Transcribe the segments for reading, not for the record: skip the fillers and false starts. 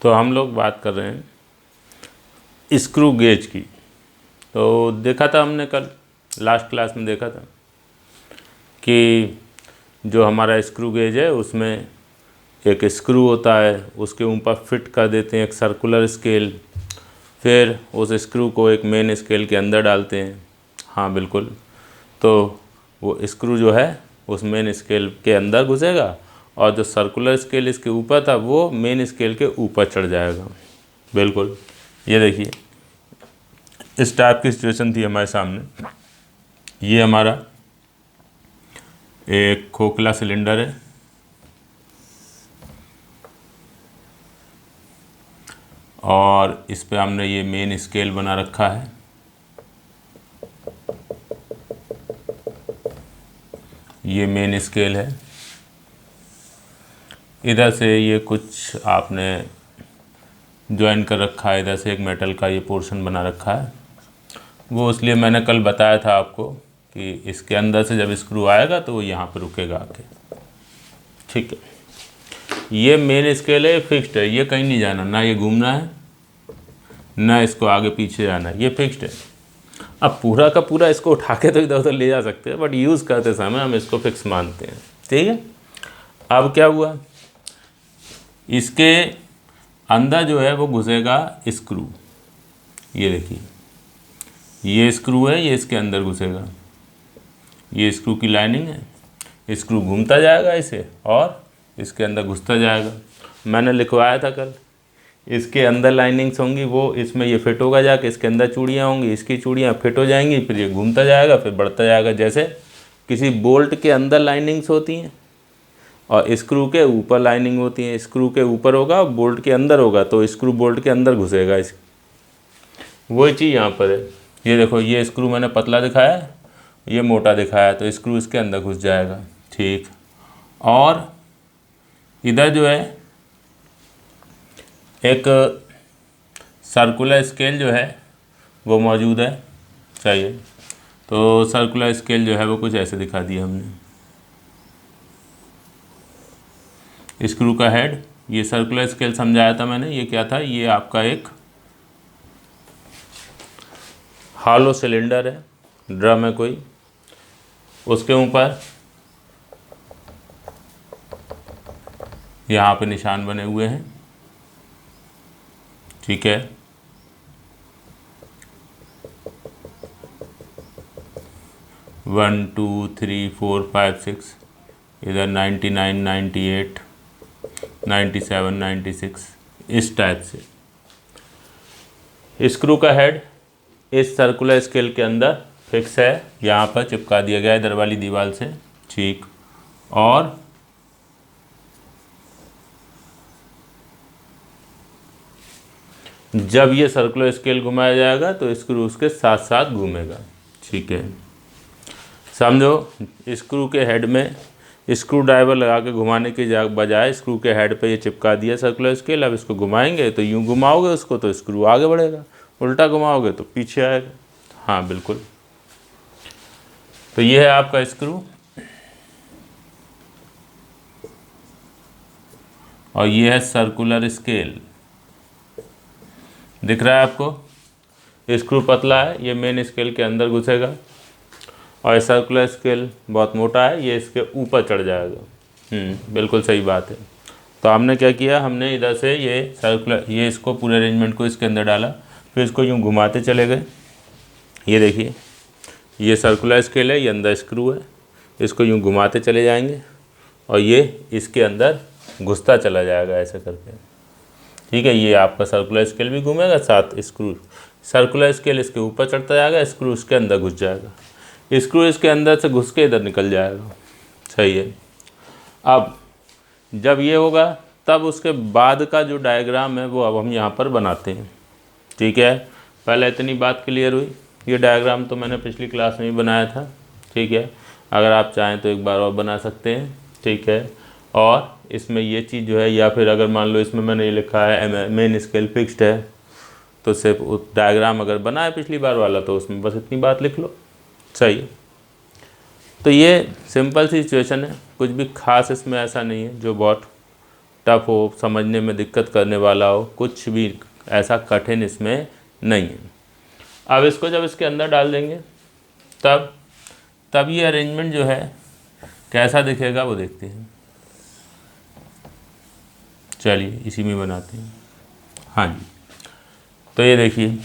तो हम लोग बात कर रहे हैं स्क्रू गेज की। तो देखा था हमने कल लास्ट क्लास में देखा था कि जो हमारा स्क्रू गेज है उसमें एक स्क्रू होता है, उसके ऊपर फिट कर देते हैं एक सर्कुलर स्केल, फिर उस स्क्रू को एक मेन स्केल के अंदर डालते हैं। हाँ बिल्कुल, तो वो स्क्रू जो है उस मेन स्केल के अंदर घुसेगा और जो सर्कुलर स्केल इसके ऊपर था वो मेन स्केल के ऊपर चढ़ जाएगा। बिल्कुल, ये देखिए इस टाइप की सिचुएशन थी हमारे सामने। ये हमारा एक खोखला सिलेंडर है और इस पे हमने ये मेन स्केल बना रखा है। ये मेन स्केल है। इधर से ये कुछ आपने ज्वाइन कर रखा है, इधर से एक मेटल का ये पोर्शन बना रखा है। वो इसलिए मैंने कल बताया था आपको कि इसके अंदर से जब स्क्रू आएगा तो वो यहाँ पे रुकेगा आके। ठीक है, ये मेन स्केल है, फिक्स्ड है, ये कहीं नहीं जाना, ना ये घूमना है ना इसको आगे पीछे जाना है, ये फिक्स्ड है। अब पूरा का पूरा इसको उठा के तो इधर उधर ले जा सकते हैं, बट यूज़ करते समय हम इसको फिक्स मानते हैं। ठीक है, अब क्या हुआ, इसके अंदर जो है वो घुसेगा स्क्रू। ये देखिए ये स्क्रू है, ये इसके अंदर घुसेगा, ये स्क्रू की लाइनिंग है। स्क्रू घूमता जाएगा इसे और इसके अंदर घुसता जाएगा। मैंने लिखवाया था कल, इसके अंदर लाइनिंग्स होंगी, वो इसमें ये फिट होगा जाके, इसके अंदर चूड़ियाँ होंगी, इसकी चूड़ियाँ फिट हो जाएंगी, फिर ये घूमता जाएगा, फिर बढ़ता जाएगा। जैसे किसी बोल्ट के अंदर लाइनिंग्स होती हैं और स्क्रू के ऊपर लाइनिंग होती है। स्क्रू के ऊपर होगा, बोल्ट के अंदर होगा, तो स्क्रू बोल्ट के अंदर घुसेगा। इस वही चीज़ यहाँ पर है। ये देखो, ये स्क्रू मैंने पतला दिखाया है, ये मोटा दिखाया है, तो स्क्रू इसके अंदर घुस जाएगा। ठीक, और इधर जो है एक सर्कुलर स्केल जो है वो मौजूद है। चाहिए तो सर्कुलर स्केल जो है वो कुछ ऐसे दिखा दिया हमने। स्क्रू का हेड, ये सर्कुलर स्केल समझाया था मैंने। ये क्या था, ये आपका एक हॉलो सिलेंडर है, ड्रम है कोई, उसके ऊपर यहाँ पे निशान बने हुए हैं। ठीक है, one two three four five six, इधर 99 98 97 96, इस टाइप से। स्क्रू का हेड इस सर्कुलर स्केल के अंदर फिक्स है, यहाँ पर चिपका दिया गया है इधर वाली दीवार से। ठीक, और जब ये सर्कुलर स्केल घुमाया जाएगा तो स्क्रू उसके साथ साथ घूमेगा। ठीक है, समझो स्क्रू के हेड में स्क्रू ड्राइवर लगा के घुमाने की बजाय स्क्रू के हेड पे ये चिपका दिया सर्कुलर स्केल। अब इसको घुमाएंगे तो यूँ घुमाओगे उसको तो स्क्रू आगे बढ़ेगा, उल्टा घुमाओगे तो पीछे आएगा। हाँ बिल्कुल, तो ये है आपका स्क्रू और ये है सर्कुलर स्केल। दिख रहा है आपको, स्क्रू पतला है, ये मेन स्केल के अंदर घुसेगा और सर्कुलर स्केल बहुत मोटा है, ये इसके ऊपर चढ़ जाएगा। बिल्कुल सही बात है। तो हमने क्या किया, हमने इधर से ये सर्कुलर, ये इसको पूरे अरेंजमेंट को इसके अंदर डाला, फिर इसको यूँ घुमाते चले गए। ये देखिए ये सर्कुलर स्केल है, ये अंदर स्क्रू है, इसको यूँ घुमाते चले जाएंगे और ये इसके अंदर घुसता चला जाएगा ऐसे करके। ठीक है, ये आपका सर्कुलर स्केल भी घूमेगा, साथ स्क्रू, सर्कुलर स्केल इसके ऊपर चढ़ता जाएगा, स्क्रू इसके अंदर घुस जाएगा, स्क्रू इसके अंदर से घुस के इधर निकल जाएगा। सही है। अब जब ये होगा तब उसके बाद का जो डायग्राम है वो अब हम यहाँ पर बनाते हैं। ठीक है, पहले इतनी बात क्लियर हुई। ये डायग्राम तो मैंने पिछली क्लास में ही बनाया था। ठीक है, अगर आप चाहें तो एक बार और बना सकते हैं। ठीक है, और इसमें ये चीज़ जो है, या फिर अगर मान लो इसमें मैंने ये लिखा है मेन स्केल फिक्स्ड है, तो सिर्फ डायग्राम अगर बना है पिछली बार वाला तो उसमें बस इतनी बात लिख लो। सही है, तो ये सिंपल सी सिचुएशन है, कुछ भी खास इसमें ऐसा नहीं है जो बहुत टफ हो, समझने में दिक्कत करने वाला हो, कुछ भी ऐसा कठिन इसमें नहीं है। अब इसको जब इसके अंदर डाल देंगे तब ये अरेंजमेंट जो है कैसा दिखेगा वो देखते हैं। चलिए इसी में बनाते हैं। हाँ जी, तो ये देखिए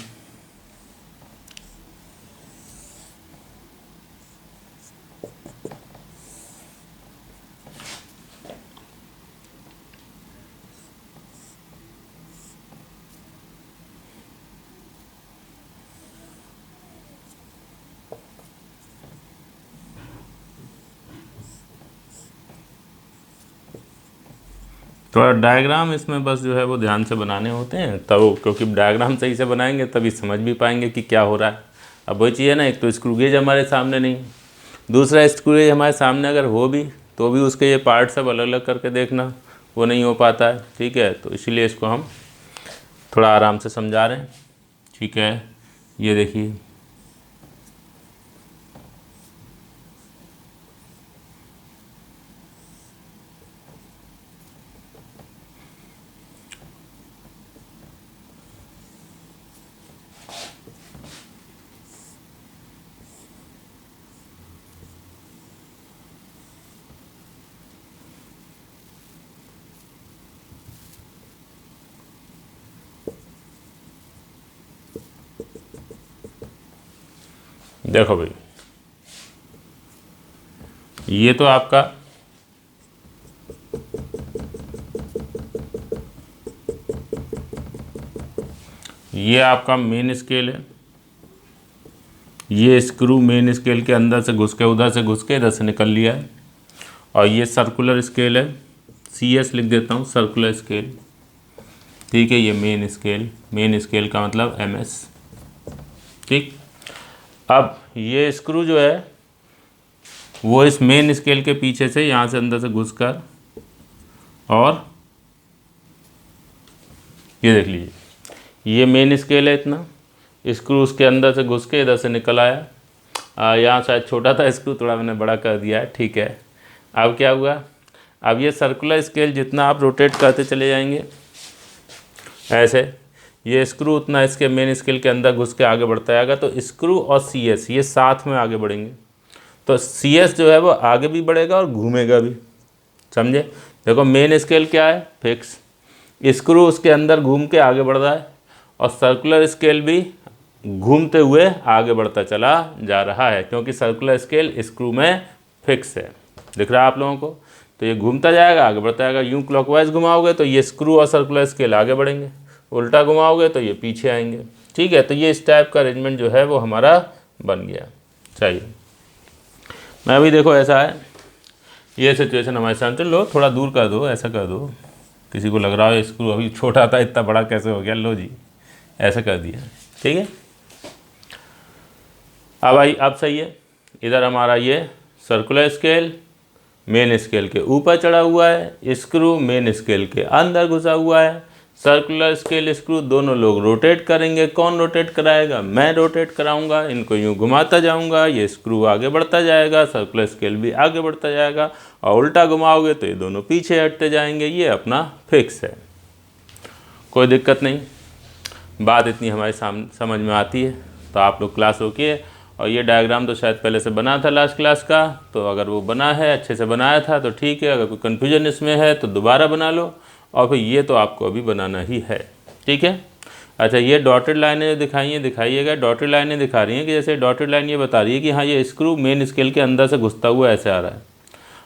थोड़ा डायग्राम इसमें बस जो है वो ध्यान से बनाने होते हैं तब, क्योंकि डायग्राम सही से बनाएंगे तभी समझ भी पाएंगे कि क्या हो रहा है। अब वही चीज़ है ना, एक तो स्क्रू गेज हमारे सामने नहीं, दूसरा स्क्रू गेज हमारे सामने अगर हो भी तो भी उसके ये पार्ट सब अलग अलग करके देखना वो नहीं हो पाता है। ठीक है, तो इसीलिए इसको हम थोड़ा आराम से समझा रहे हैं। ठीक है, ये देखिए देखो भाई, ये तो आपका ये आपका मेन स्केल है। ये स्क्रू मेन स्केल के अंदर से घुस के उधर से घुस के इधर से निकल लिया है। और ये सर्कुलर स्केल है, CS लिख देता हूँ, सर्कुलर स्केल। ठीक है, ये मेन स्केल का मतलब MS। ठीक, अब ये स्क्रू जो है वो इस मेन स्केल के पीछे से यहाँ से अंदर से घुसकर और ये देख लीजिए, ये मेन स्केल है, इतना स्क्रू उसके अंदर से घुस के इधर से निकल आया। यहाँ शायद छोटा था स्क्रू, थोड़ा मैंने बड़ा कर दिया है। ठीक है, अब क्या हुआ, अब ये सर्कुलर स्केल जितना आप रोटेट करते चले जाएंगे ऐसे, ये स्क्रू उतना इसके मेन स्केल के अंदर घुस के आगे बढ़ता जाएगा। तो स्क्रू और CS ये साथ में आगे बढ़ेंगे। तो CS जो है वो आगे भी बढ़ेगा और घूमेगा भी, समझे। देखो मेन स्केल क्या है, फिक्स, स्क्रू उसके अंदर घूम के आगे बढ़ रहा है और सर्कुलर स्केल भी घूमते हुए आगे बढ़ता चला जा रहा है, क्योंकि सर्कुलर स्केल स्क्रू में फिक्स है। दिख रहा है आप लोगों को। तो ये घूमता जाएगा, आगे बढ़ता जाएगा। यूँ क्लॉकवाइज घुमाओगे तो ये स्क्रू और सर्कुलर स्केल आगे बढ़ेंगे, उल्टा घुमाओगे तो ये पीछे आएंगे। ठीक है, तो ये इस टाइप का अरेंजमेंट जो है वो हमारा बन गया। चाहिए मैं अभी देखो ऐसा है, ये सिचुएशन हमारे सामने, लो थोड़ा दूर कर दो, ऐसा कर दो, किसी को लग रहा है स्क्रू अभी छोटा था इतना बड़ा कैसे हो गया, लो जी ऐसा कर दिया। ठीक है, अब आई, अब सही है। इधर हमारा ये सर्कुलर स्केल मेन स्केल के ऊपर चढ़ा हुआ है, स्क्रू मेन स्केल के अंदर घुसा हुआ है। सर्कुलर स्केल स्क्रू दोनों लोग रोटेट करेंगे। कौन रोटेट कराएगा, मैं रोटेट कराऊंगा। इनको यूँ घुमाता जाऊंगा, ये स्क्रू आगे बढ़ता जाएगा, सर्कुलर स्केल भी आगे बढ़ता जाएगा। और उल्टा घुमाओगे तो ये दोनों पीछे हटते जाएंगे। ये अपना फिक्स है, कोई दिक्कत नहीं। बात इतनी हमारी समझ में आती है। तो आप लोग क्लास रोकिए। और ये डायग्राम तो शायद पहले से बना था लास्ट क्लास का, तो अगर वो बना है, अच्छे से बनाया था तो ठीक है। अगर कोई कन्फ्यूजन इसमें है तो दोबारा बना लो। और फिर ये तो आपको अभी बनाना ही है। ठीक है, अच्छा ये डॉटेड लाइनें दिखाई हैं, दिखाइएगा। डॉटेड लाइनें दिखा रही हैं कि जैसे डॉटेड लाइन ये बता रही है कि हाँ ये स्क्रू मेन स्केल के अंदर से घुसता हुआ ऐसे आ रहा है।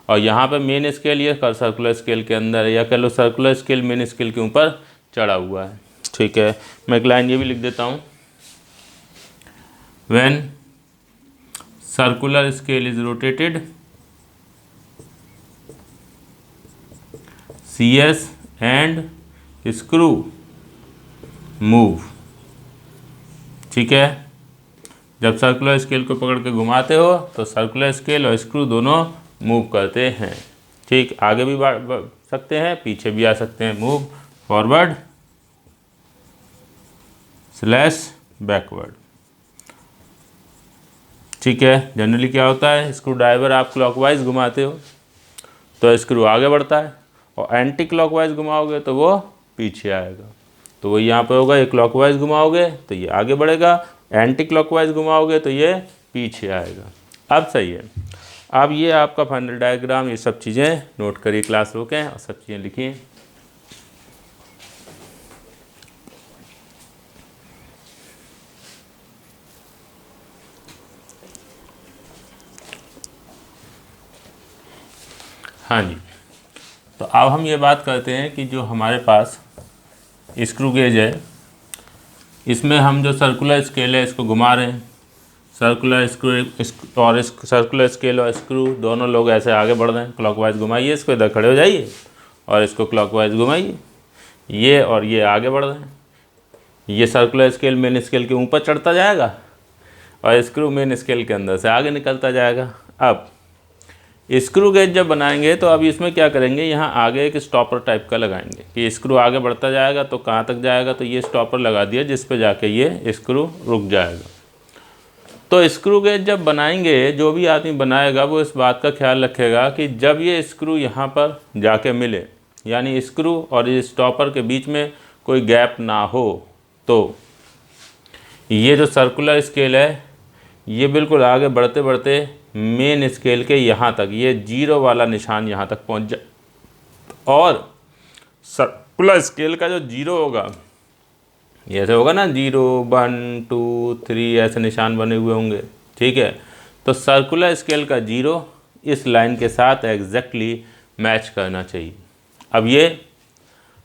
और यहाँ पे मेन स्केल ये सर्कुलर स्केल के अंदर है, या कह लो सर्कुलर स्केल मेन स्केल के ऊपर चढ़ा हुआ है। ठीक है, मैं एक लाइन ये भी लिख देता हूँ, when circular scale is rotated CS and screw move. ठीक है, जब सर्कुलर स्केल को पकड़ के घुमाते हो तो सर्कुलर स्केल और स्क्रू दोनों मूव करते हैं। ठीक, आगे भी बढ़ सकते हैं, पीछे भी आ सकते हैं। Move forward / backward. ठीक है, जनरली क्या होता है, स्क्रू ड्राइवर आप क्लॉकवाइज घुमाते हो तो स्क्रू आगे बढ़ता है, और एंटी क्लॉकवाइज घुमाओगे तो वो पीछे आएगा। तो वो यहाँ पे होगा, ये क्लॉकवाइज घुमाओगे तो ये आगे बढ़ेगा, एंटी क्लॉकवाइज घुमाओगे तो ये पीछे आएगा। अब सही है। अब ये आपका फाइनल डायग्राम, ये सब चीज़ें नोट करिए, क्लास रोकें और सब चीज़ें लिखिए। हाँ जी, तो अब हम ये बात करते हैं कि जो हमारे पास स्क्रू गेज है, इसमें हम जो सर्कुलर स्केल है इसको घुमा रहे हैं। सर्कुलर स्क्रू और सर्कुलर स्केल और स्क्रू दोनों लोग ऐसे आगे बढ़ रहे हैं। क्लॉकवाइज घुमाइए इसको, इधर खड़े हो जाइए और इसको क्लॉकवाइज घुमाइए, ये और ये आगे बढ़ रहे हैं। ये सर्कुलर स्केल मेन स्केल के ऊपर चढ़ता जाएगा और स्क्रू मेन स्केल के अंदर से आगे निकलता जाएगा। अब स्क्रू गेज जब बनाएंगे तो अब इसमें क्या करेंगे, यहाँ आगे एक स्टॉपर टाइप का लगाएंगे कि स्क्रू आगे बढ़ता जाएगा तो कहाँ तक जाएगा, तो ये स्टॉपर लगा दिया जिस पे जाके ये स्क्रू रुक जाएगा। तो स्क्रू गेज जब बनाएंगे, जो भी आदमी बनाएगा वो इस बात का ख्याल रखेगा कि जब ये स्क्रू यहाँ पर जाके मिले, यानी स्क्रू और इस स्टॉपर के बीच में कोई गैप ना हो, तो ये जो सर्कुलर स्केल है ये बिल्कुल आगे बढ़ते बढ़ते मेन स्केल के यहाँ तक, ये जीरो वाला निशान यहाँ तक पहुँच जाए, और सर्कुलर स्केल का जो जीरो होगा, ये ऐसे होगा ना, 0 1 2 3 ऐसे निशान बने हुए होंगे, ठीक है। तो सर्कुलर स्केल का जीरो इस लाइन के साथ एग्जैक्टली मैच करना चाहिए। अब ये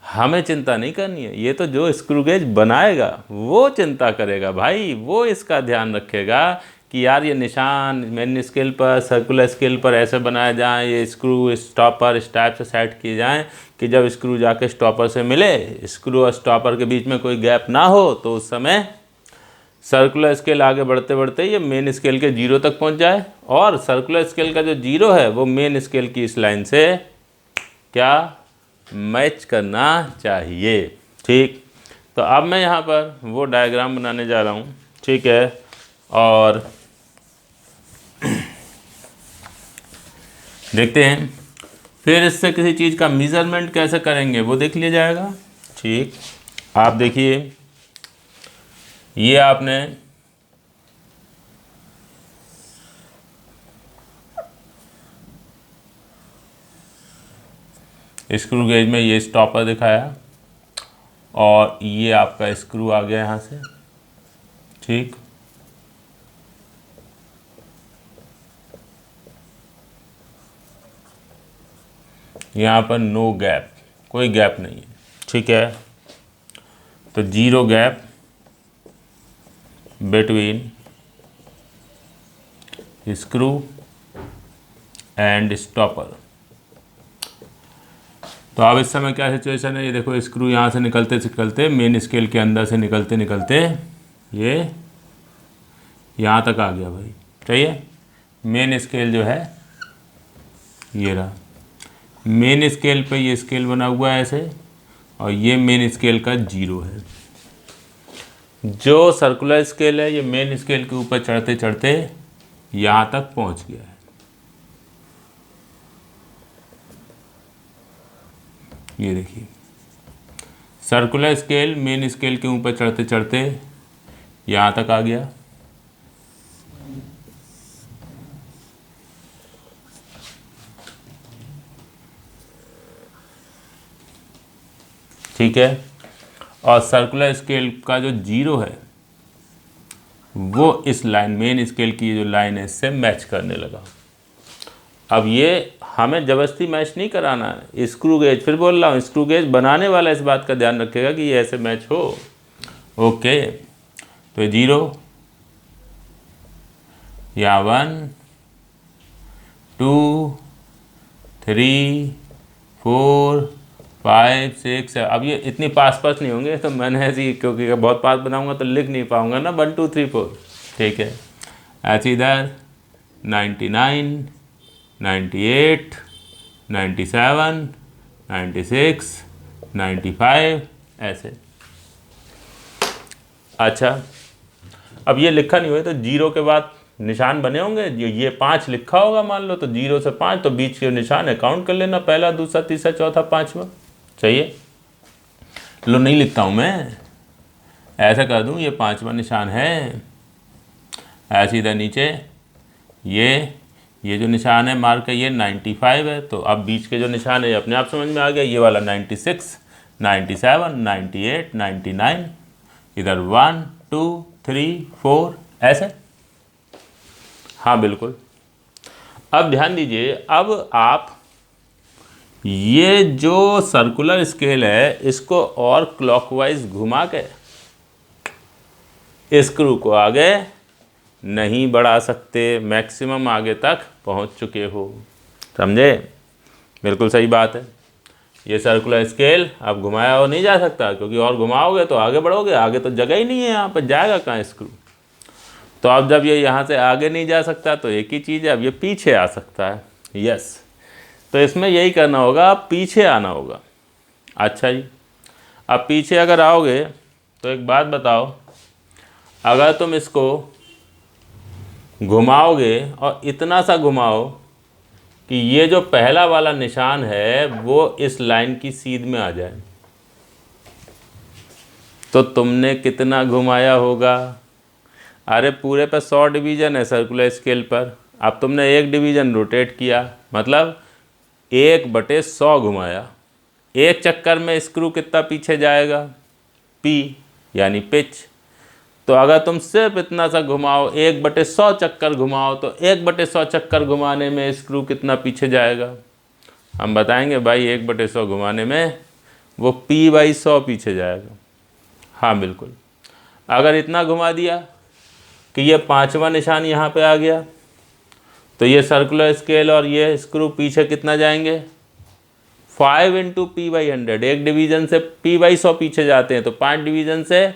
हमें चिंता नहीं करनी है, ये तो जो स्क्रू गेज बनाएगा वो चिंता करेगा भाई, वो इसका ध्यान रखेगा कि यार ये निशान मेन स्केल पर सर्कुलर स्केल पर ऐसे बनाए जाएं, ये स्क्रू स्टॉपर इस टाइप से सेट किए जाएं कि जब स्क्रू जाके स्टॉपर से मिले, स्क्रू और स्टॉपर के बीच में कोई गैप ना हो, तो उस समय सर्कुलर स्केल आगे बढ़ते बढ़ते ये मेन स्केल के जीरो तक पहुंच जाए, और सर्कुलर स्केल का जो जीरो है वो मेन स्केल की इस लाइन से क्या मैच करना चाहिए, ठीक। तो अब मैं यहाँ पर वो डायग्राम बनाने जा रहा हूँ, ठीक है। और देखते हैं फिर इससे किसी चीज़ का मेज़रमेंट कैसे करेंगे वो देख लिया जाएगा, ठीक। आप देखिए, ये आपने स्क्रू गेज में ये स्टॉपर दिखाया और ये आपका स्क्रू आ गया यहाँ से, ठीक। यहाँ पर नो गैप, कोई गैप नहीं है, ठीक है। तो zero gap between screw and stopper. तो अब इस समय क्या सिचुएशन है, ये देखो स्क्रू यहाँ से निकलते निकलते मेन स्केल के अंदर से निकलते निकलते ये यहाँ तक आ गया भाई, सही है। मेन स्केल जो है ये रहा, मेन स्केल पे ये स्केल बना हुआ है ऐसे, और ये मेन स्केल का जीरो है। जो सर्कुलर स्केल है ये मेन स्केल के ऊपर चढ़ते चढ़ते यहाँ तक पहुँच गया है, ये देखिए सर्कुलर स्केल मेन स्केल के ऊपर चढ़ते चढ़ते यहाँ तक आ गया, ठीक है। और सर्कुलर स्केल का जो जीरो है वो इस लाइन मेन स्केल की जो लाइन है इससे मैच करने लगा। अब ये हमें ज़बरदस्ती मैच नहीं कराना है, स्क्रू गेज, फिर बोल रहा हूँ स्क्रू गेज बनाने वाला इस बात का ध्यान रखेगा कि ये ऐसे मैच हो, ओके। तो जीरो या 1 2 3 4 5 6 7। अब ये इतनी पास पास नहीं होंगे, तो मैंने ऐसी, क्योंकि बहुत पास बनाऊंगा तो लिख नहीं पाऊंगा ना 1 2 3 4, ठीक है। ऐसे इधर 99 98 97 96 95 ऐसे। अच्छा, अब ये लिखा नहीं हुआ तो जीरो के बाद निशान बने होंगे, ये 5 लिखा होगा मान लो, तो 0 से 5, तो बीच के निशान है काउंट कर लेना, पहला, दूसरा, तीसरा, चौथा, 5वां। चाहिए लो, नहीं लिखता हूँ मैं, ऐसा कर दूँ, ये 5वां निशान है, ऐसे इधर नीचे ये जो निशान है मार्क का, ये 95 है। तो अब बीच के जो निशान है अपने आप समझ में आ गया, ये वाला 96, 97, 98, 99, इधर 1 2 3 4 ऐसे। हाँ बिल्कुल। अब ध्यान दीजिए, अब आप ये जो सर्कुलर स्केल है इसको और क्लॉकवाइज घुमा के स्क्रू को आगे नहीं बढ़ा सकते, मैक्सिमम आगे तक पहुंच चुके हो। समझे? बिल्कुल सही बात है। ये सर्कुलर स्केल अब घुमाया हो नहीं जा सकता, क्योंकि और घुमाओगे तो आगे बढ़ोगे, आगे तो जगह ही नहीं है, यहाँ पर जाएगा कहाँ स्क्रू। तो अब जब ये यहाँ से आगे नहीं जा सकता तो एक ही चीज़ है, अब ये पीछे आ सकता है। यस, तो इसमें यही करना होगा, अब पीछे आना होगा। अच्छा जी, अब पीछे अगर आओगे तो एक बात बताओ, अगर तुम इसको घुमाओगे और इतना सा घुमाओ कि ये जो पहला वाला निशान है वो इस लाइन की सीध में आ जाए, तो तुमने कितना घुमाया होगा? अरे पूरे पे 100 डिवीज़न है सर्कुलर स्केल पर, अब तुमने 1 डिवीज़न रोटेट किया, मतलब 1/100 घुमाया। एक चक्कर में स्क्रू कितना पीछे जाएगा? P यानी पिच। तो अगर तुम सिर्फ इतना सा घुमाओ, 1/100 चक्कर घुमाओ, तो 1/100 चक्कर घुमाने में स्क्रू कितना पीछे जाएगा? हम बताएंगे भाई, 1/100 घुमाने में वो P/100 पीछे जाएगा। हाँ बिल्कुल। अगर इतना घुमा दिया कि ये 5वां निशान यहाँ पे आ गया, तो ये सर्कुलर स्केल और ये स्क्रू पीछे कितना जाएंगे? 5 × P/100। एक डिवीज़न से P/100 पीछे जाते हैं, तो 5 डिवीज़न से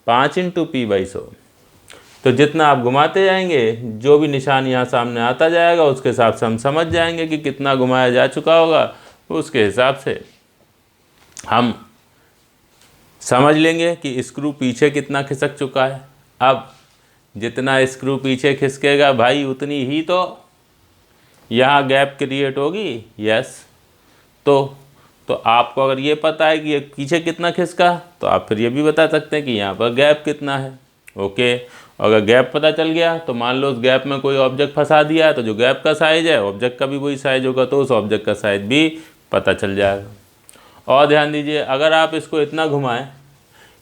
5 × P/100। तो जितना आप घुमाते जाएंगे, जो भी निशान यहाँ सामने आता जाएगा उसके हिसाब से हम समझ जाएंगे कि कितना घुमाया जा चुका होगा। उसके हिसाब से हम समझ लेंगे कि स्क्रू पीछे कितना खिसक चुका है। अब जितना स्क्रू पीछे खिसकेगा भाई, उतनी ही तो यहाँ गैप क्रिएट होगी। यस, तो आपको अगर ये पता है कि ये पीछे कितना खिसका, तो आप फिर ये भी बता सकते हैं कि यहाँ पर गैप कितना है। ओके, अगर गैप पता चल गया तो मान लो उस गैप में कोई ऑब्जेक्ट फंसा दिया है, तो जो गैप का साइज़ है ऑब्जेक्ट का भी वही साइज़ होगा, तो उस ऑब्जेक्ट का साइज़ भी पता चल जाएगा। और ध्यान दीजिए, अगर आप इसको इतना घुमाएं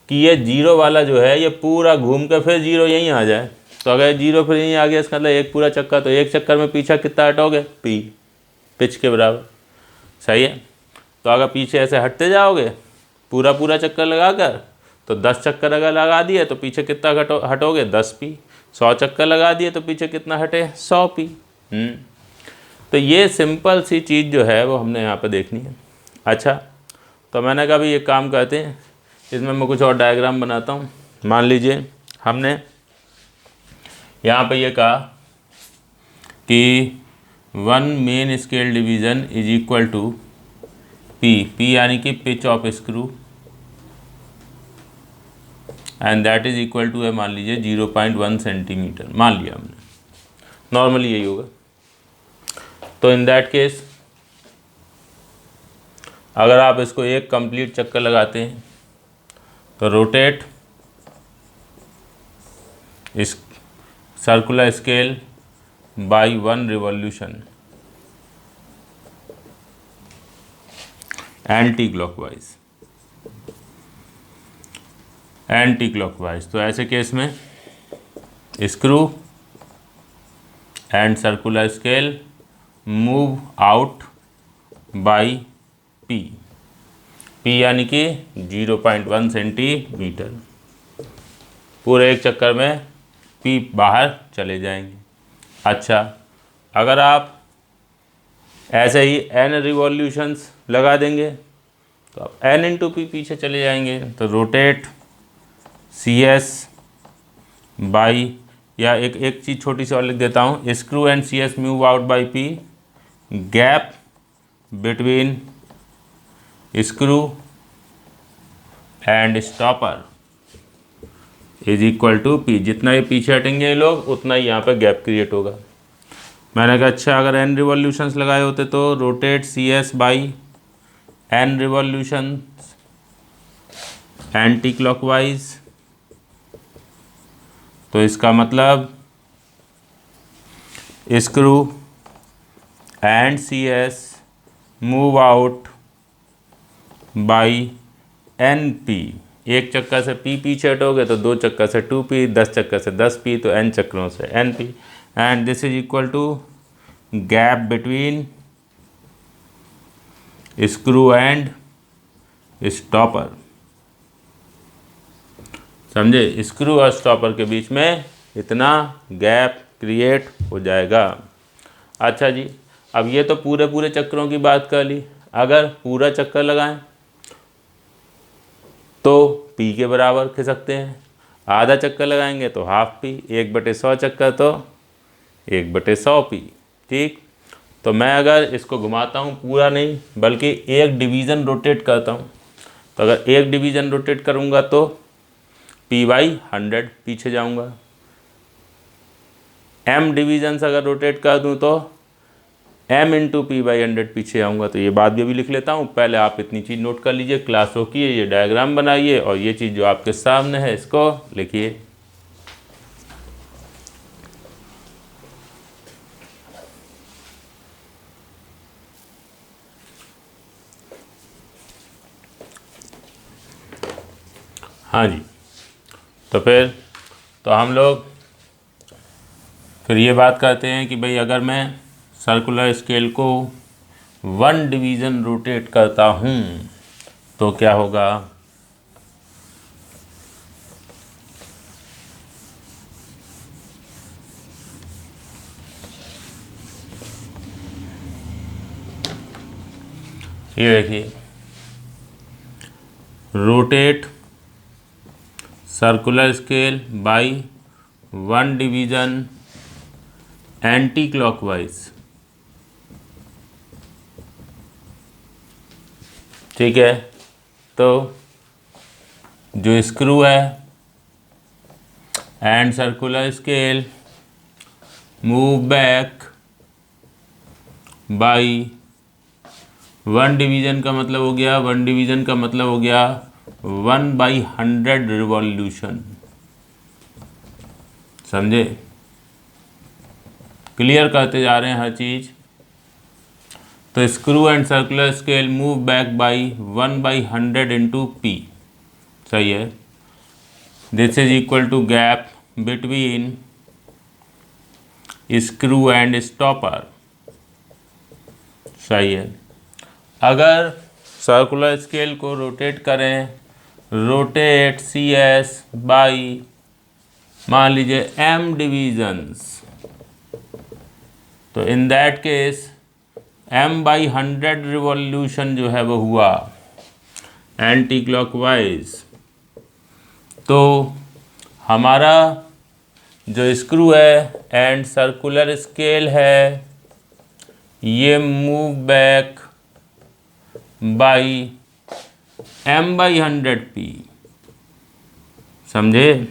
कि ये 0 वाला जो है ये पूरा घूम के फिर 0 यहीं आ जाए, तो अगर 0 फिर यहीं आ गया, इसका मतलब एक पूरा चक्कर, तो एक चक्कर में पीछा कितना हटोगे? P, पिच के बराबर। सही है। तो अगर पीछे ऐसे हटते जाओगे पूरा चक्कर लगाकर, तो 10 चक्कर अगर लगा दिए तो पीछे कितना हटोगे? 10P। 100 चक्कर लगा दिए तो पीछे कितना हटे? 100P। तो ये सिंपल सी चीज़ जो है वो हमने यहाँ पे देखनी है। अच्छा, तो मैंने कहा भाई ये काम करते हैं, इसमें मैं कुछ और डायग्राम बनाता हूँ। मान लीजिए हमने यहाँ पे ये कहा कि 1 main scale division is equal to P यानी कि pitch of screw, and that is equal to है मान लीजिए 0.1 सेंटीमीटर, मान लिया हमने, नॉर्मली यही होगा। तो इन दैट केस अगर आप इसको एक कंप्लीट चक्कर लगाते हैं तो रोटेट इस circular scale bye 1 revolution anti clockwise. तो ऐसे केस में screw and circular scale move out by P यानी कि 0.1 सेंटीमीटर, पूरे एक चक्कर में P बाहर चले जाएंगे। अच्छा, अगर आप ऐसे ही n रिवॉल्यूशंस लगा देंगे तो आप n × P पीछे चले जाएंगे। तो रोटेट CS बाई, या एक चीज़ छोटी सी और लिख देता हूँ, screw and CS move out by P, gap between screw and stopper is equal to P. जितना ये पीछे हटेंगे ये लोग उतना ही यहाँ पे गैप क्रिएट होगा। मैंने कहा अच्छा अगर n रिवॉल्यूशंस लगाए होते तो rotate C S by n revolution anti clockwise, तो इसका मतलब screw and C S move out by N P. एक चक्का से पी पीछे हटोगे तो दो चक्का से 2p, 10 चक्का से 10p, तो n चक्रों से np। And this is equal to gap between screw and stopper. समझे, स्क्रू और स्टॉपर के बीच में इतना गैप क्रिएट हो जाएगा। अच्छा जी, अब ये तो पूरे चक्रों की बात कर ली। अगर पूरा चक्कर लगाएं तो P के बराबर खिसकते हैं, आधा चक्कर लगाएंगे तो हाफ P, 1/100 चक्कर तो 1/100 P। ठीक, तो मैं अगर इसको घुमाता हूँ, पूरा नहीं बल्कि एक डिवीज़न रोटेट करता हूँ, तो अगर एक डिवीज़न रोटेट करूँगा तो P/100 पीछे जाऊँगा। M डिवीजन्स अगर रोटेट कर दूँ तो m इंटू P/100 पीछे आऊँगा। तो ये बात भी अभी लिख लेता हूँ, पहले आप इतनी चीज़ नोट कर लीजिए, क्लास रोकिए, ये डायग्राम बनाइए और ये चीज़ जो आपके सामने है इसको लिखिए। हाँ जी, तो फिर तो हम लोग फिर ये बात करते हैं कि भाई अगर मैं सर्कुलर स्केल को 1 डिवीज़न रोटेट करता हूँ तो क्या होगा। ये देखिए, rotate circular scale by 1 division anti clockwise. ठीक है, तो जो स्क्रू है and circular scale move back by 1 division का मतलब हो गया 1 डिवीज़न का मतलब हो गया 1/100 रिवॉल्यूशन। समझे, क्लियर करते जा रहे हैं हर चीज़। तो screw and circular scale move back by 1/100 into P। सही है, this is equal to gap between screw and stopper. सही है, अगर सर्कुलर स्केल को रोटेट करें, रोटेट सी एस बाई मान लीजिए m डिवीजन्स, तो in that case m/100 revolution जो है वो हुआ एंटी क्लॉकवाइज। तो हमारा जो स्क्रू है एंड सर्कुलर स्केल है ये move back by m/100 P। समझे,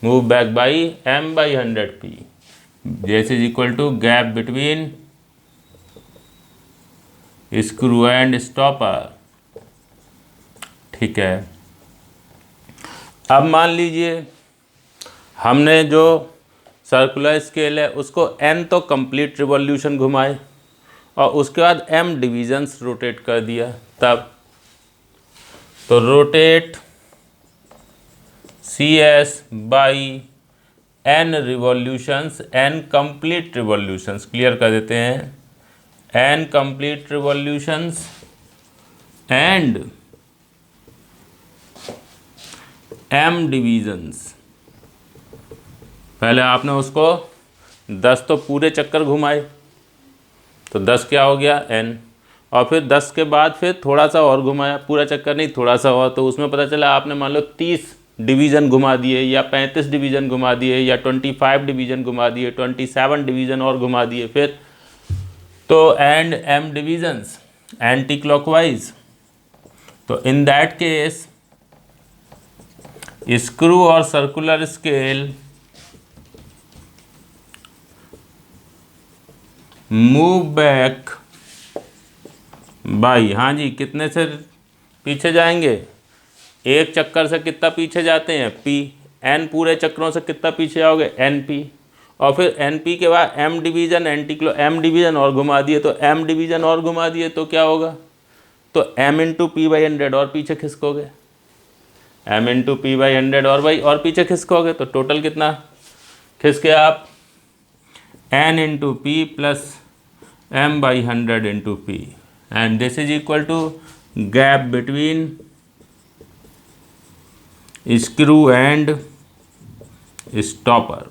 move back by m/100 P, this is equal to gap between screw and stopper. ठीक है, अब मान लीजिए हमने जो सर्कुलर स्केल है उसको n तो कंप्लीट रिवॉल्यूशन घुमाए और उसके बाद m डिवीजन्स रोटेट कर दिया, तब तो rotate C S by n revolutions, n complete revolutions, clear कर देते हैं, n complete revolutions and m divisions. पहले आपने उसको 10 तो पूरे चक्कर घुमाए, तो 10 क्या हो गया n, और फिर 10 के बाद फिर थोड़ा सा और घुमाया, पूरा चक्कर नहीं थोड़ा सा और, तो उसमें पता चला आपने मान लो 30 डिवीज़न घुमा दिए या 35 डिवीज़न घुमा दिए या 25 डिवीज़न घुमा दिए, 27 डिवीज़न और घुमा दिए फिर, तो and m divisions anti clockwise. तो इन दैट केस स्क्रू और circular scale move back by, हाँ जी, कितने से पीछे जाएंगे? एक चक्कर से कितना पीछे जाते हैं? पी। एन पूरे चक्रों से कितना पीछे आओगे? N P. और फिर एन पी के बाद M division anti clock M division और घुमा दिए तो एम डिवीज़न और घुमा दिए तो क्या होगा? तो एम इंटू पी बाई 100 और पीछे खिसकोगे, एम इंटू पी बाई 100 और पीछे खिसकोगे तो टोटल कितना खिसके आप? N into P plus M by 100 into P, and this is equal to gap between screw and stopper.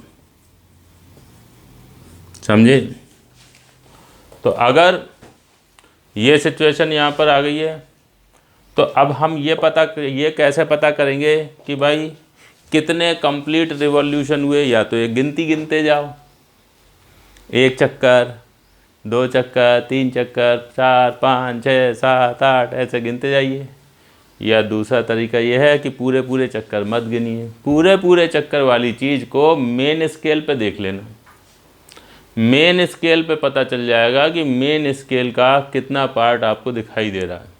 समझे? तो अगर ये सिचुएशन यहाँ पर आ गई है तो अब हम ये कैसे पता करेंगे कि भाई कितने कंप्लीट रिवॉल्यूशन हुए? या तो ये गिनती गिनते जाओ, 1 चक्कर, 2 चक्कर, 3 चक्कर, 4, 5, 6, 7, 8 ऐसे गिनते जाइए। या दूसरा तरीका यह है कि पूरे पूरे चक्कर मत गिनिए, पूरे पूरे चक्कर वाली चीज़ को मेन स्केल पे देख लेना। मेन स्केल पे पता चल जाएगा कि मेन स्केल का कितना पार्ट आपको दिखाई दे रहा है,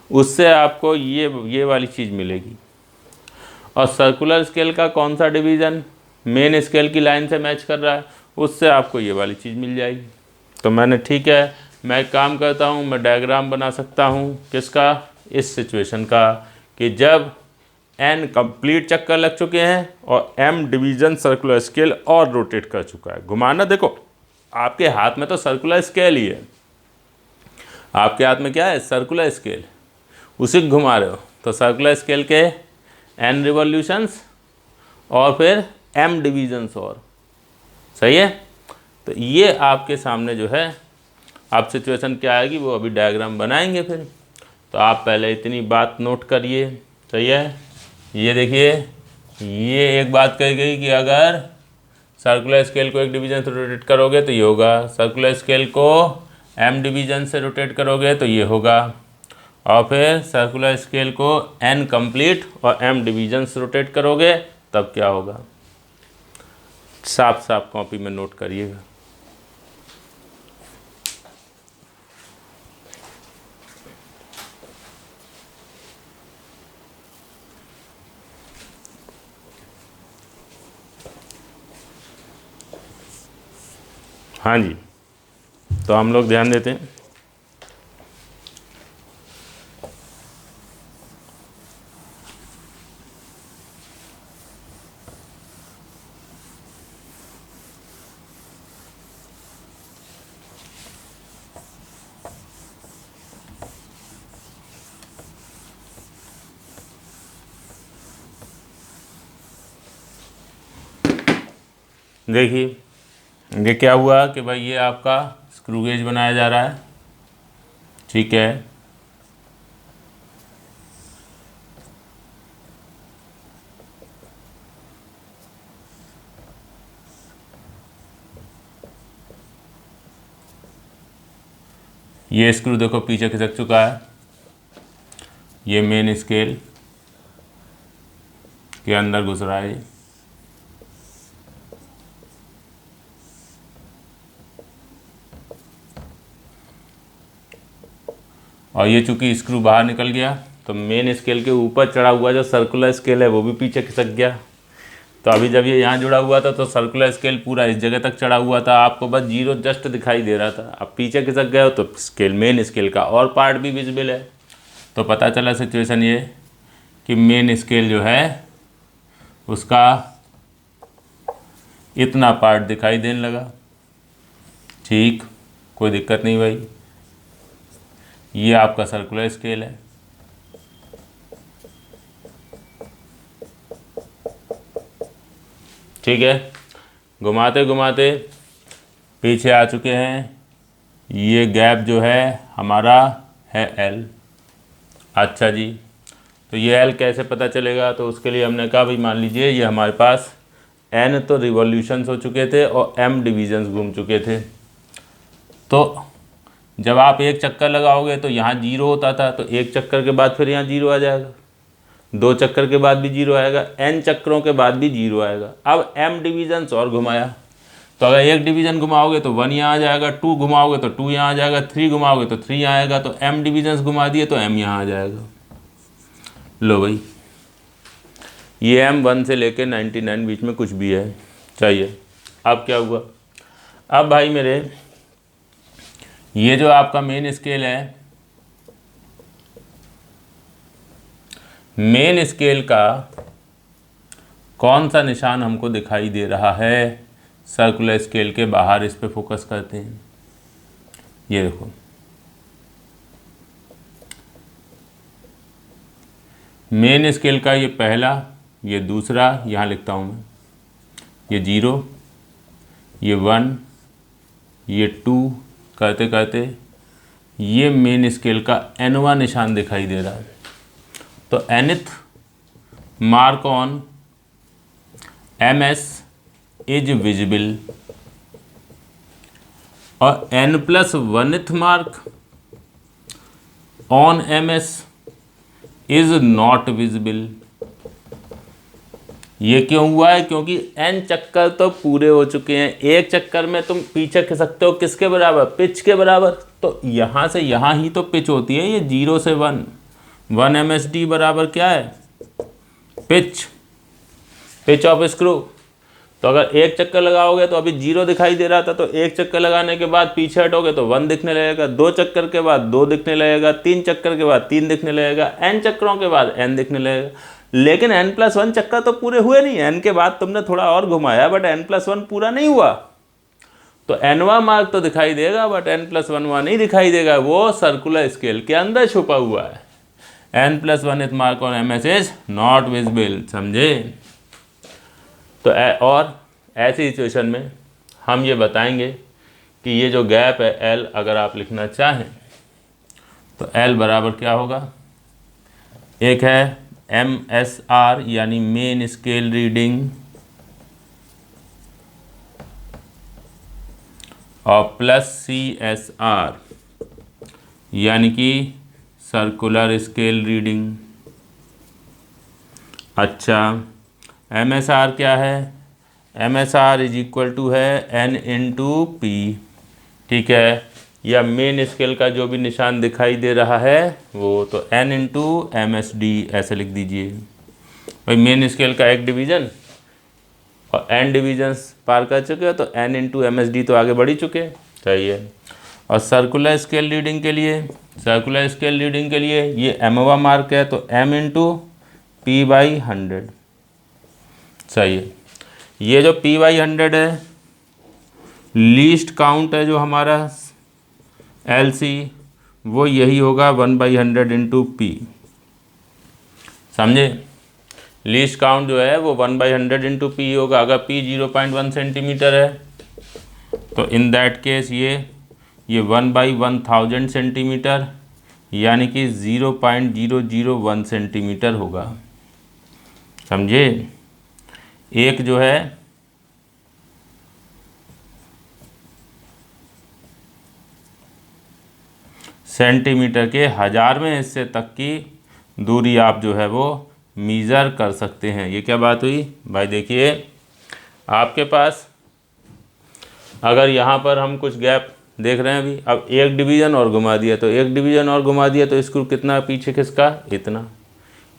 उससे आपको ये वाली चीज़ मिलेगी। और सर्कुलर स्केल का कौन सा डिवीज़न मेन स्केल की लाइन से मैच कर रहा है, उससे आपको ये वाली चीज़ मिल जाएगी। तो मैंने, ठीक है, मैं एक काम करता हूँ, मैं डायग्राम बना सकता हूँ किसका? इस सिचुएशन का, कि जब एन कंप्लीट चक्कर लग चुके हैं और एम डिवीज़न सर्कुलर स्केल और रोटेट कर चुका है। घुमाना देखो, आपके हाथ में तो सर्कुलर स्केल ही है, आपके हाथ में क्या है? सर्कुलर स्केल, उसी को घुमा रहे हो। तो सर्कुलर स्केल के एन रिवॉल्यूशंस और फिर एम डिवीजन्स, और सही है। तो ये आपके सामने जो है अब सिचुएशन क्या आएगी वो अभी डायग्राम बनाएंगे फिर। तो आप पहले इतनी बात नोट करिए, सही है। ये देखिए, ये एक बात कही गई कि अगर सर्कुलर स्केल को एक डिवीज़न से रोटेट करोगे तो ये होगा, सर्कुलर स्केल को एम डिवीज़न से रोटेट करोगे तो ये होगा, और फिर सर्कुलर स्केल को एन कंप्लीट और एम डिवीजन से रोटेट करोगे तब क्या होगा? साफ साफ कॉपी में नोट करिएगा। हाँ जी, तो हम लोग ध्यान देते हैं। देखिए, ये क्या हुआ कि भाई ये आपका स्क्रू गेज बनाया जा रहा है, ठीक है। ये स्क्रू देखो पीछे खिसक चुका है, ये मेन स्केल के अंदर घुस रहा है। और ये चूंकि स्क्रू बाहर निकल गया तो मेन स्केल के ऊपर चढ़ा हुआ जो सर्कुलर स्केल है वो भी पीछे खिसक गया। तो अभी जब ये यहाँ जुड़ा हुआ था तो सर्कुलर स्केल पूरा इस जगह तक चढ़ा हुआ था, आपको बस जीरो जस्ट दिखाई दे रहा था। अब पीछे खिसक गए हो तो स्केल, मेन स्केल का और पार्ट भी विजिबल है। तो पता चला सिचुएशन ये कि मेन स्केल जो है उसका इतना पार्ट दिखाई देने लगा। ठीक, कोई दिक्कत नहीं भाई। ये आपका सर्कुलर स्केल है, ठीक है। घुमाते घुमाते पीछे आ चुके हैं। ये गैप जो है हमारा है L। अच्छा जी, तो ये L कैसे पता चलेगा? तो उसके लिए हमने कहा भाई मान लीजिए ये हमारे पास N तो रिवॉल्यूशंस हो चुके थे और M डिवीजन्स घूम चुके थे। तो जब आप एक चक्कर लगाओगे तो यहाँ 0 होता था, तो एक चक्कर के बाद फिर यहाँ 0 आ जाएगा। 2 चक्कर के बाद भी 0 आएगा, n चक्करों के बाद भी 0 आएगा। अब m डिवीजन्स और घुमाया, तो अगर 1 डिवीजन घुमाओगे तो 1 यहाँ आ जाएगा, 2 घुमाओगे तो 2 यहाँ आ जाएगा, 3 घुमाओगे तो 3 यहाँ आएगा, तो m डिवीजन्स घुमा दिए तो m यहाँ आ जाएगा। लो भाई, ये m 1 से लेके 99 बीच में कुछ भी है चाहिए। अब क्या हुआ, अब भाई मेरे ये जो आपका मेन स्केल है, मेन स्केल का कौन सा निशान हमको दिखाई दे रहा है सर्कुलर स्केल के बाहर, इस पे फोकस करते हैं। ये देखो, मेन स्केल का ये पहला, ये दूसरा, यहाँ लिखता हूँ मैं, ये 0, ये 1, ये 2 करते करते ये मेन स्केल का nवां निशान दिखाई दे रहा है। तो nth mark on ms is visible और n+1th mark on ms is not visible. ये क्यों हुआ है? क्योंकि n चक्कर तो पूरे हो चुके हैं, एक चक्कर में तुम पीछे खिसकते हो किसके बराबर? पिच के बराबर। तो यहाँ से यहाँ ही तो पिच होती है, ये 0 से 1, 1 MSD बराबर क्या है? Pitch of screw. तो अगर एक चक्कर लगाओगे तो अभी 0 दिखाई दे रहा था, तो एक चक्कर लगाने के बाद पीछे हटोगे तो 1 दिखने लगेगा, 2 चक्कर के बाद 2 दिखने लगेगा, 3 चक्कर के बाद 3 दिखने लगेगा, n चक्करों के बाद n दिखने लगेगा। लेकिन n+1 चक्कर तो पूरे हुए नहीं, n के बाद तुमने थोड़ा और घुमाया, बट n+1 पूरा नहीं हुआ। तो nवां मार्क तो दिखाई देगा, बट n+1वां नहीं दिखाई देगा, वो सर्कुलर स्केल के अंदर छुपा हुआ है। n+1th mark on ms is not visible, समझे? तो और ऐसी सिचुएशन में हम ये बताएंगे कि ये जो गैप है L, अगर आप लिखना चाहें तो L बराबर क्या होगा? एक है MSR यानी मेन स्केल रीडिंग और प्लस CSR यानी कि सर्कुलर स्केल रीडिंग। अच्छा, MSR क्या है? MSR इज इक्वल टू है N इंटू P, ठीक है? या मेन स्केल का जो भी निशान दिखाई दे रहा है वो, तो N इंटू MSD ऐसे लिख दीजिए। भाई मेन स्केल का एक डिवीज़न और N डिवीजन्स पार कर चुके हो, तो N इंटू MSD तो आगे बढ़ ही चुके, सही है। और सर्कुलर स्केल रीडिंग के लिए, सर्कुलर स्केल रीडिंग के लिए ये mवां मार्क है, तो M इंटू P/100, सही है। ये जो P/100 है, लीस्ट काउंट है जो हमारा LC, वो यही होगा 1/100 इंटू P, समझे? लीस्ट काउंट जो है वो 1/100 इंटू P होगा। अगर P 0.1 सेंटीमीटर है तो इन दैट केस ये 1/1000 सेंटीमीटर यानी कि 0.001 सेंटीमीटर होगा, समझे? एक जो है सेंटीमीटर के 1000वें हिस्से तक की दूरी आप जो है वो मीज़र कर सकते हैं। ये क्या बात हुई भाई? देखिए, आपके पास अगर यहाँ पर हम कुछ गैप देख रहे हैं अभी, अब एक डिवीज़न और घुमा दिया, तो एक डिवीज़न और घुमा दिया तो स्क्रू कितना पीछे खिसका? इतना।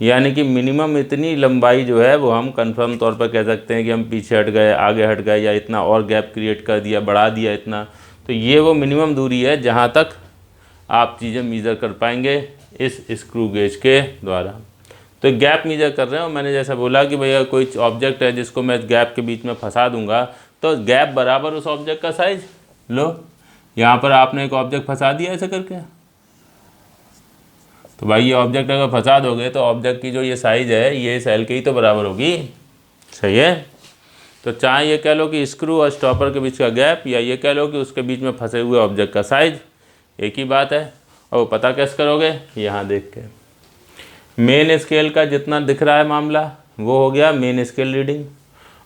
यानी कि मिनिमम इतनी लंबाई जो है वो हम कंफर्म तौर पर कह सकते हैं कि हम पीछे हट गए, आगे हट गए, या इतना और गैप क्रिएट कर दिया, बढ़ा दिया इतना। तो ये वो मिनिमम दूरी है जहाँ तक आप चीज़ें मीज़र कर पाएंगे इस स्क्रू गेज के द्वारा। तो गैप मीज़र कर रहे हो, मैंने जैसा बोला कि भैया कोई ऑब्जेक्ट है जिसको मैं गैप के बीच में फंसा दूंगा, तो गैप बराबर उस ऑब्जेक्ट का साइज। लो, यहाँ पर आपने एक ऑब्जेक्ट फंसा दिया ऐसे करके, तो भाई ये ऑब्जेक्ट अगर फंसा दोगे तो ऑब्जेक्ट की जो ये साइज़ है ये इस एल के ही तो बराबर होगी, सही है? तो चाहे ये कह लो कि स्क्रू और स्टॉपर के बीच का गैप, या ये कह लो कि उसके बीच में फंसे हुए ऑब्जेक्ट का साइज़, एक ही बात है। और वो पता कैसे करोगे? यहाँ देख के। मेन स्केल का जितना दिख रहा है मामला वो हो गया मेन स्केल रीडिंग,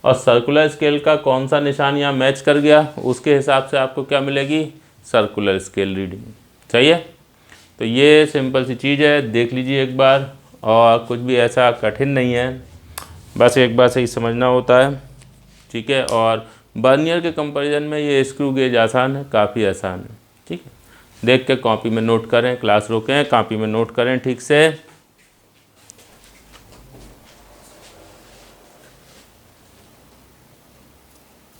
और सर्कुलर स्केल का कौन सा निशान यहाँ मैच कर गया उसके हिसाब से आपको क्या मिलेगी? सर्कुलर स्केल रीडिंग, सही है? तो ये सिंपल सी चीज़ है, देख लीजिए एक बार और कुछ भी ऐसा कठिन नहीं है, बस एक बार सही समझना होता है, ठीक है। और वर्नियर के कंपैरिजन में ये स्क्रू गेज आसान है, काफ़ी आसान है, ठीक है। देख के कॉपी में नोट करें, क्लास रोकें, कॉपी में नोट करें ठीक से।